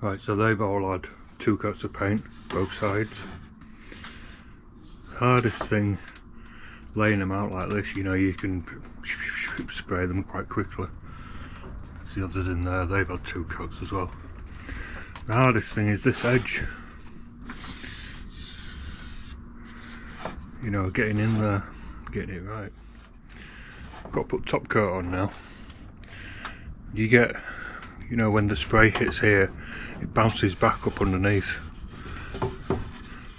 Right, so they've all had 2 coats of paint, both sides. Hardest thing, laying them out like this, you know, you can spray them quite quickly. The others in there, they've had 2 coats as well. The hardest thing is this edge. You know, getting in there, getting it right. I've got to put top coat on now. You get, you know, when the spray hits here, it bounces back up underneath.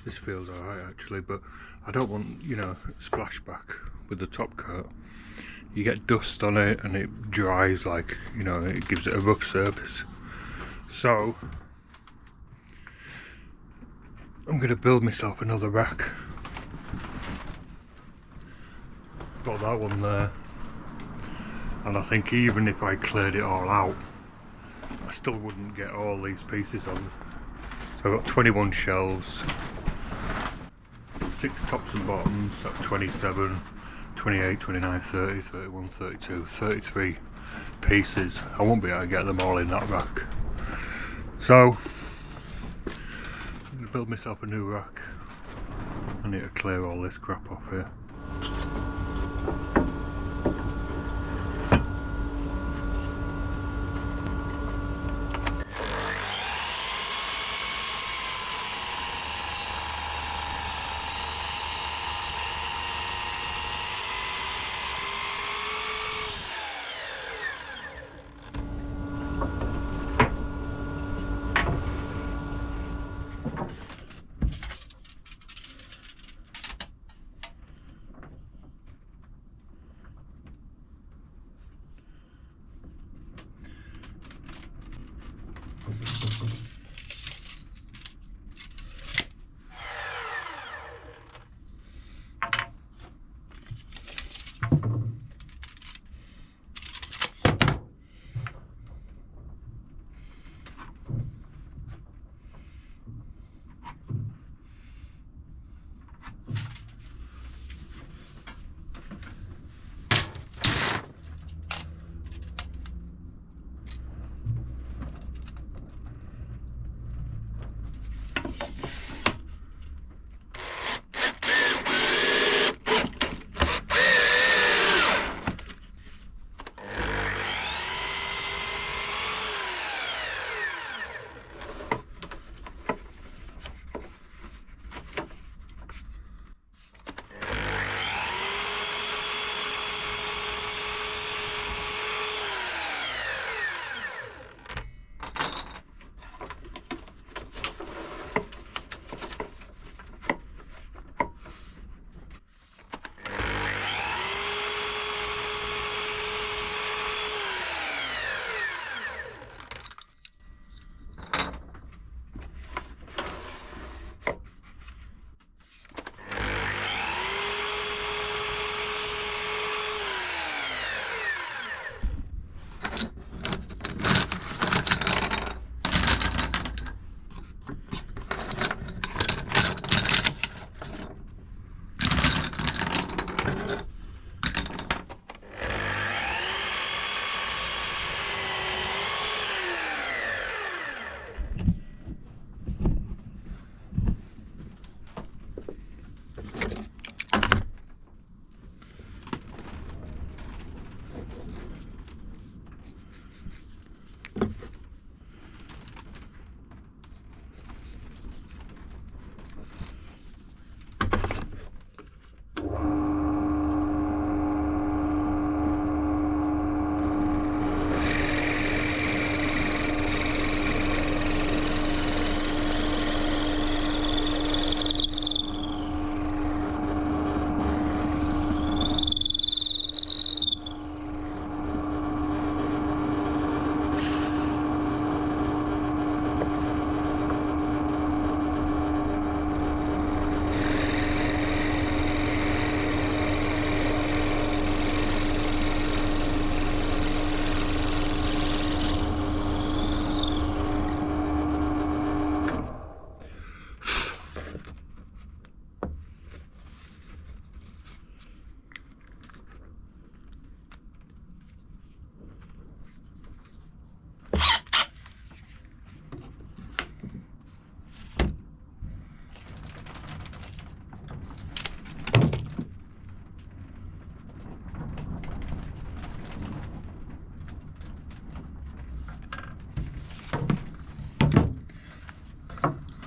This feels alright actually, but I don't want, you know, splashback with the top coat. You get dust on it and it dries, like, you know, it gives it a rough surface. So I'm going to build myself another rack. Got that one there, and I think even if I cleared it all out, I still wouldn't get all these pieces on. So I've got 21 shelves, 6 tops and bottoms, that's 27, 28, 29, 30, 31, 32, 33 pieces. I won't be able to get them all in that rack. So I'm going to build myself a new rack. I need to clear all this crap off here.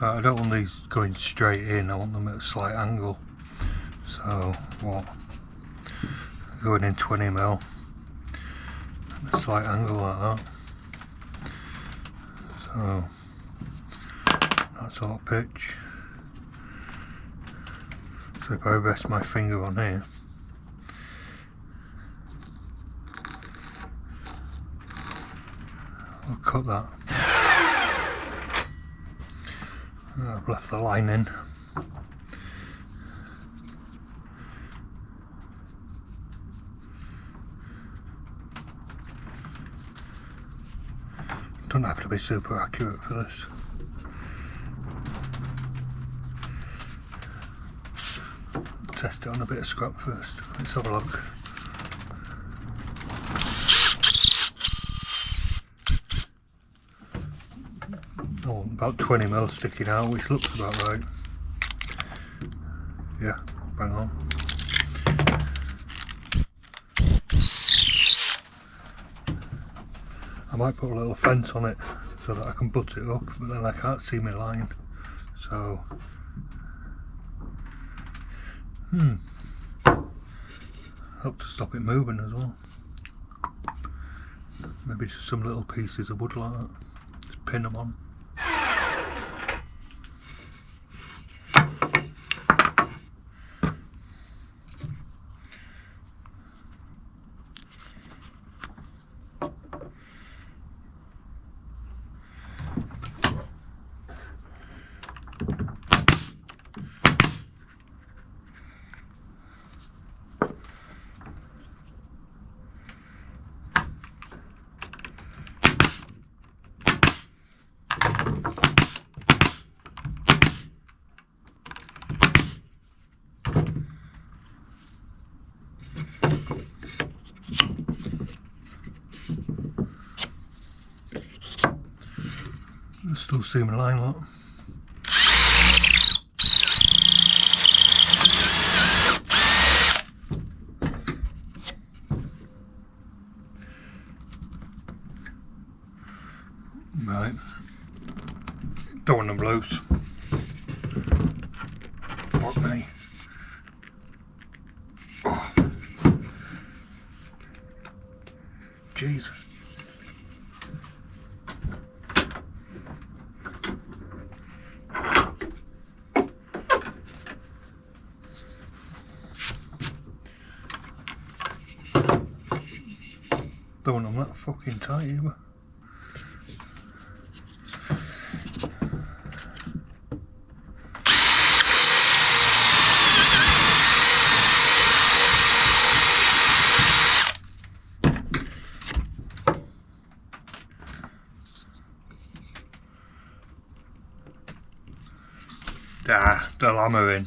I don't want these going straight in, I want them at a slight angle. So what? Going in 20mm at a slight angle like that. So that sort of pitch. So if I rest my finger on here, I'll cut that. I've left the line in. Don't have to be super accurate for this. Test it on a bit of scrap first. Let's have a look. Oh, about 20mm sticking out, which looks about right. Yeah, bang on. I might put a little fence on it so that I can butt it up, but then I can't see my line. So, help to stop it moving as well. Maybe just some little pieces of wood like that. Just pin them on. Still see my line, look. Right. Don't want them loose. Fuck me. Oh. Jesus. Don't want them that fucking tight either. The hammer in.